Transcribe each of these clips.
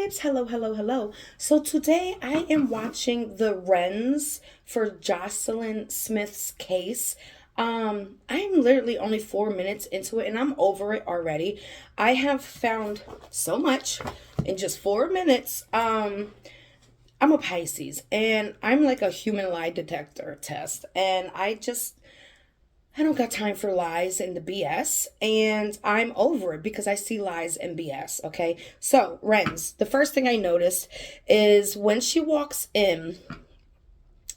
babes, hello, hello, hello. So today I am watching the Rens for Jocelyn Smith's case. I'm literally only 4 minutes into it and I'm over it already. I have found so much in just 4 minutes. I'm a Pisces and I'm like a human lie detector test, and I don't got time for lies and the BS, and I'm over it because I see lies and BS, okay? So, Rens, the first thing I noticed is when she walks in,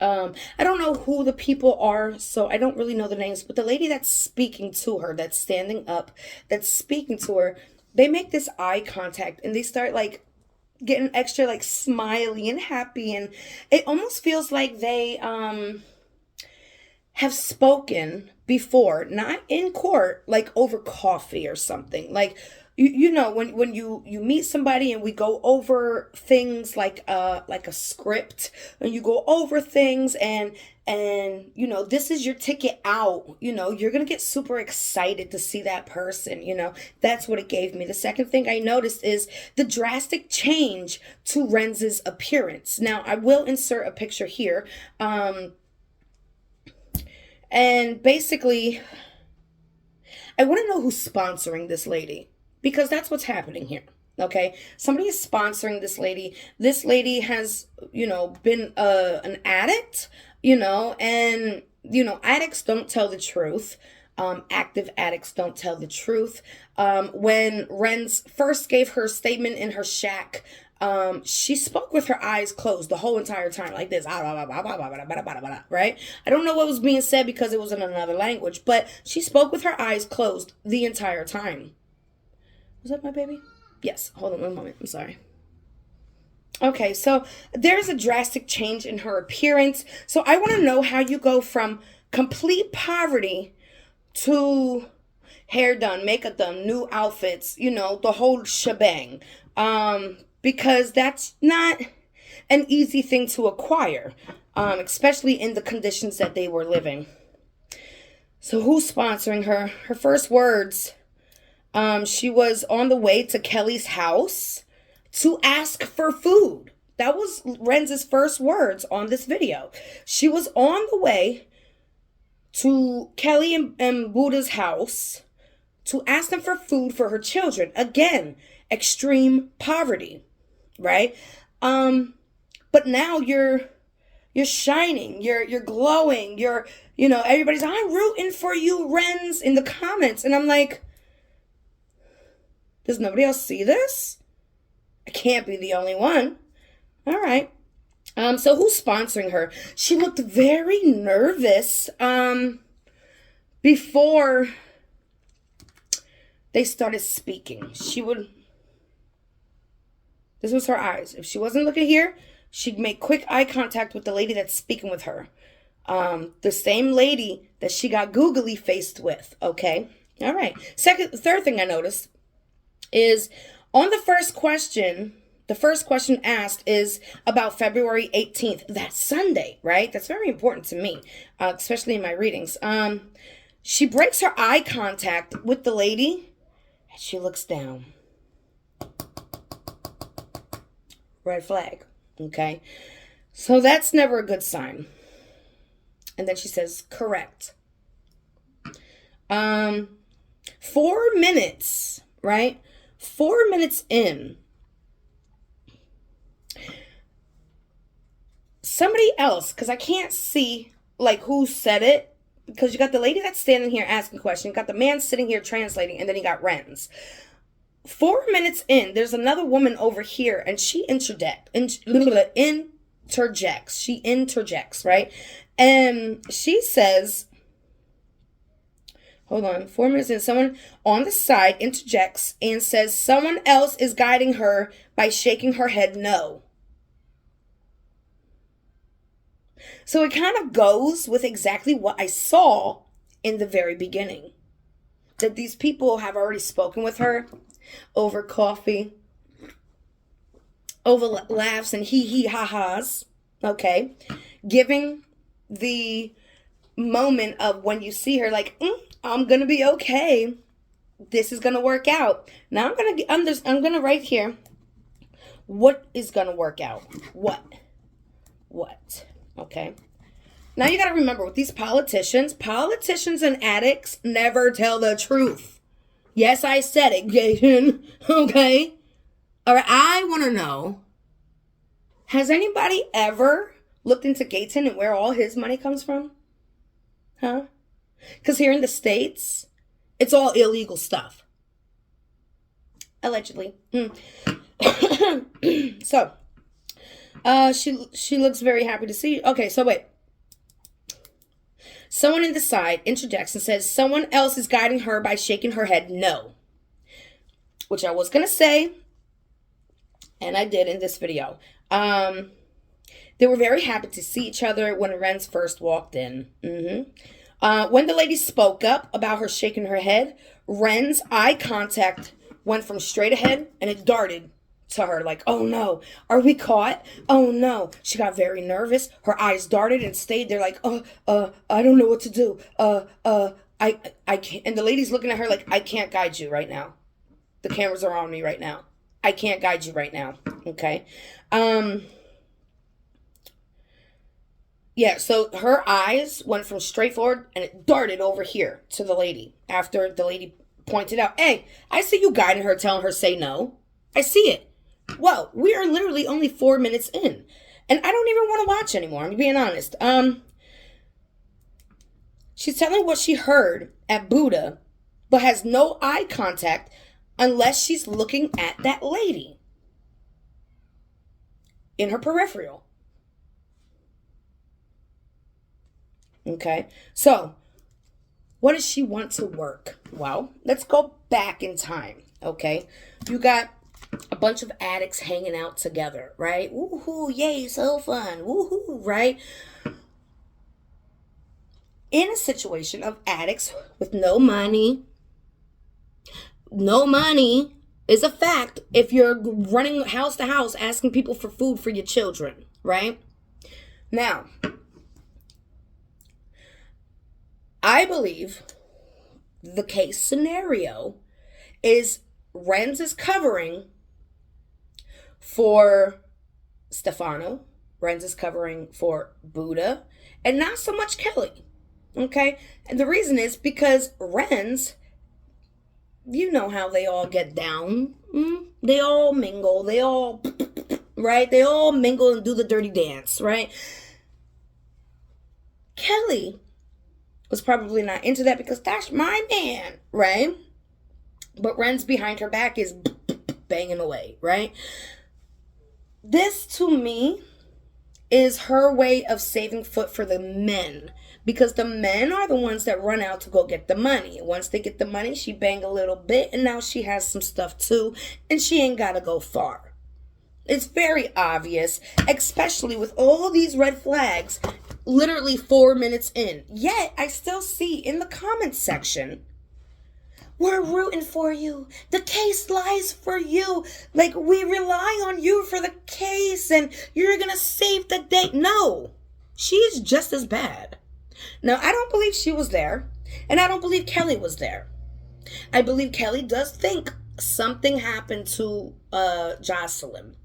I don't know who the people are, so I don't really know the names, but the lady that's speaking to her, that's standing up, that's speaking to her, they make this eye contact and they start like getting extra like smiley and happy, and it almost feels like they have spoken before, not in court, like over coffee or something. Like you know when you meet somebody and we go over things like a script, and you go over things, and this is your ticket out. You're going to get super excited to see that person. That's what it gave me. The second thing I noticed is the drastic change to Rens's appearance. Now, I will insert a picture here. And basically, I want to know who's sponsoring this lady, because that's what's happening here. Okay, somebody is sponsoring this lady. This lady has, been an addict, and addicts don't tell the truth. Active addicts don't tell the truth. When Rens first gave her statement in her shack, she spoke with her eyes closed the whole entire time, like this, right? I don't know what was being said because it was in another language, but she spoke with her eyes closed the entire time. Was that my baby? Yes. Hold on one moment. I'm sorry. Okay, so there's a drastic change in her appearance. So I want to know how you go from complete poverty to hair done, makeup done, new outfits, the whole shebang. Because that's not an easy thing to acquire, especially in the conditions that they were living. So who's sponsoring her? Her first words, she was on the way to Kelly's house to ask for food. That was Rens's first words on this video. She was on the way to Kelly and Buddha's house to ask them for food for her children. Again, extreme poverty. Right? But now you're shining, you're glowing, everybody's, I'm rooting for you, Rens, in the comments. And I'm like, does nobody else see this? I can't be the only one. All right. So who's sponsoring her? She looked very nervous, before they started speaking. This was her eyes. If she wasn't looking here, she'd make quick eye contact with the lady that's speaking with her. The same lady that she got googly faced with. Okay. All right. Third thing I noticed is on the first question asked is about February 18th. That's Sunday, right? That's very important to me, especially in my readings. She breaks her eye contact with the lady and she looks down. Red flag. Okay. So that's never a good sign. And then she says, correct. 4 minutes, right? 4 minutes in. Somebody else, because I can't see like who said it, because you got the lady that's standing here asking questions, you got the man sitting here translating, and then you got Rens. 4 minutes in, there's another woman over here, and she interjects. She interjects, right? And she says, hold on, 4 minutes in, someone on the side interjects and says someone else is guiding her by shaking her head no. So it kind of goes with exactly what I saw in the very beginning. That these people have already spoken with her over coffee, over laughs and hee ha-has, okay? Giving the moment of when you see her like, I'm going to be okay. This is going to work out. Now I'm going to right here What is going to work out? What? Okay. Now you got to remember with these politicians and addicts never tell the truth. Yes, I said it, Gaten. Okay. All right. I want to know, has anybody ever looked into Gaten and where all his money comes from? Huh? Because here in the States, it's all illegal stuff. Allegedly. So, she looks very happy to see you. Okay, so wait. Someone in the side interjects and says someone else is guiding her by shaking her head no. Which I was going to say, and I did in this video. They were very happy to see each other when Rens first walked in. When the lady spoke up about her shaking her head, Ren's eye contact went from straight ahead and it darted to her like, oh no, are we caught? Oh no. She got very nervous. Her eyes darted and stayed there like, I don't know what to do. I can't. And the lady's looking at her like, I can't guide you right now. The cameras are on me right now. I can't guide you right now. Okay. Yeah, so her eyes went from straight forward and it darted over here to the lady after the lady pointed out, hey, I see you guiding her, telling her say no. I see it. Well, we are literally only 4 minutes in. And I don't even want to watch anymore. I'm being honest. She's telling what she heard at Buddha, but has no eye contact unless she's looking at that lady in her peripheral. Okay, so what does she want to work? Well, let's go back in time. Okay, you got a bunch of addicts hanging out together, right? Woohoo, yay, so fun. Woohoo, right? In a situation of addicts with no money is a fact if you're running house to house asking people for food for your children, right? Now, I believe the case scenario is Rens is covering for Stephano. Rens is covering for Buddha and not so much Kelly. Okay? And the reason is because Rens, you know how they all get down. They all mingle. They all, right? They all mingle and do the dirty dance, right? Kelly was probably not into that because that's my man, right? But Rens behind her back is banging away, right? This, to me, is her way of saving foot for the men. Because the men are the ones that run out to go get the money. Once they get the money, she bang a little bit, and now she has some stuff too, and she ain't got to go far. It's very obvious, especially with all these red flags, literally 4 minutes in. Yet, I still see in the comments section, we're rooting for you. The case lies for you. Like, we rely on you for the case, and you're going to save the day. No, she's just as bad. Now, I don't believe she was there, and I don't believe Kelly was there. I believe Kelly does think something happened to Joslin,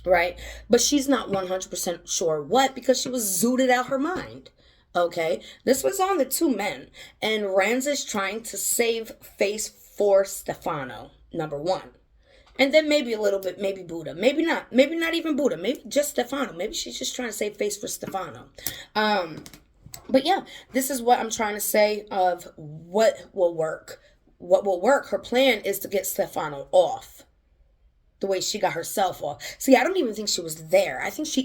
right? But she's not 100% sure what, because she was zooted out her mind. Okay, this was on the two men, and Rens is trying to save face for Stephano, number one. And then maybe a little bit, maybe Buddha. Maybe not even Buddha. Maybe just Stephano. Maybe she's just trying to save face for Stephano. But yeah, this is what I'm trying to say of what will work. What will work, her plan is to get Stephano off. The way she got herself off. See, I don't even think she was there. I think she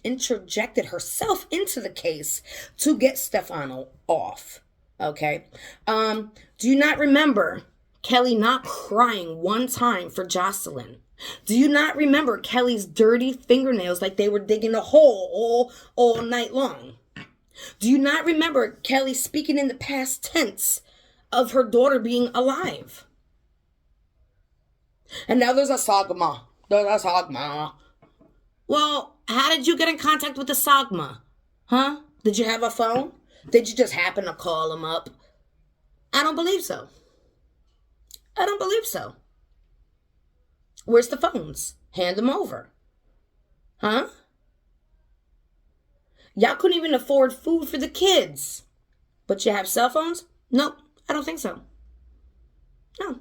interjected herself into the case to get Stephano off. Okay? Do you not remember Kelly not crying one time for Joslin? Do you not remember Kelly's dirty fingernails like they were digging a hole all night long? Do you not remember Kelly speaking in the past tense of her daughter being alive? And now there's a Sagma. There's a Sagma. Well, how did you get in contact with the Sagma? Huh? Did you have a phone? Did you just happen to call him up? I don't believe so. I don't believe so. Where's the phones? Hand them over. Huh? Y'all couldn't even afford food for the kids. But you have cell phones? Nope, I don't think so. No.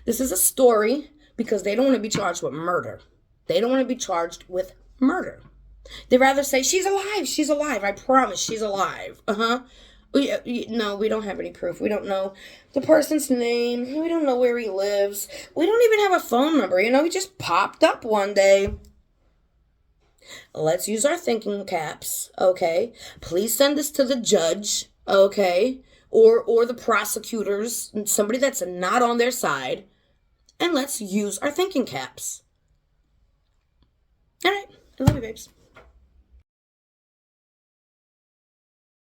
This is a story because they don't want to be charged with murder. They don't want to be charged with murder. They'd rather say, she's alive, I promise she's alive. No, we don't have any proof. We don't know the person's name. We don't know where he lives. We don't even have a phone number. He just popped up one day. Let's use our thinking caps, okay? Please send this to the judge, okay? Or the prosecutors, somebody that's not on their side. And let's use our thinking caps. All right. I love you, babes.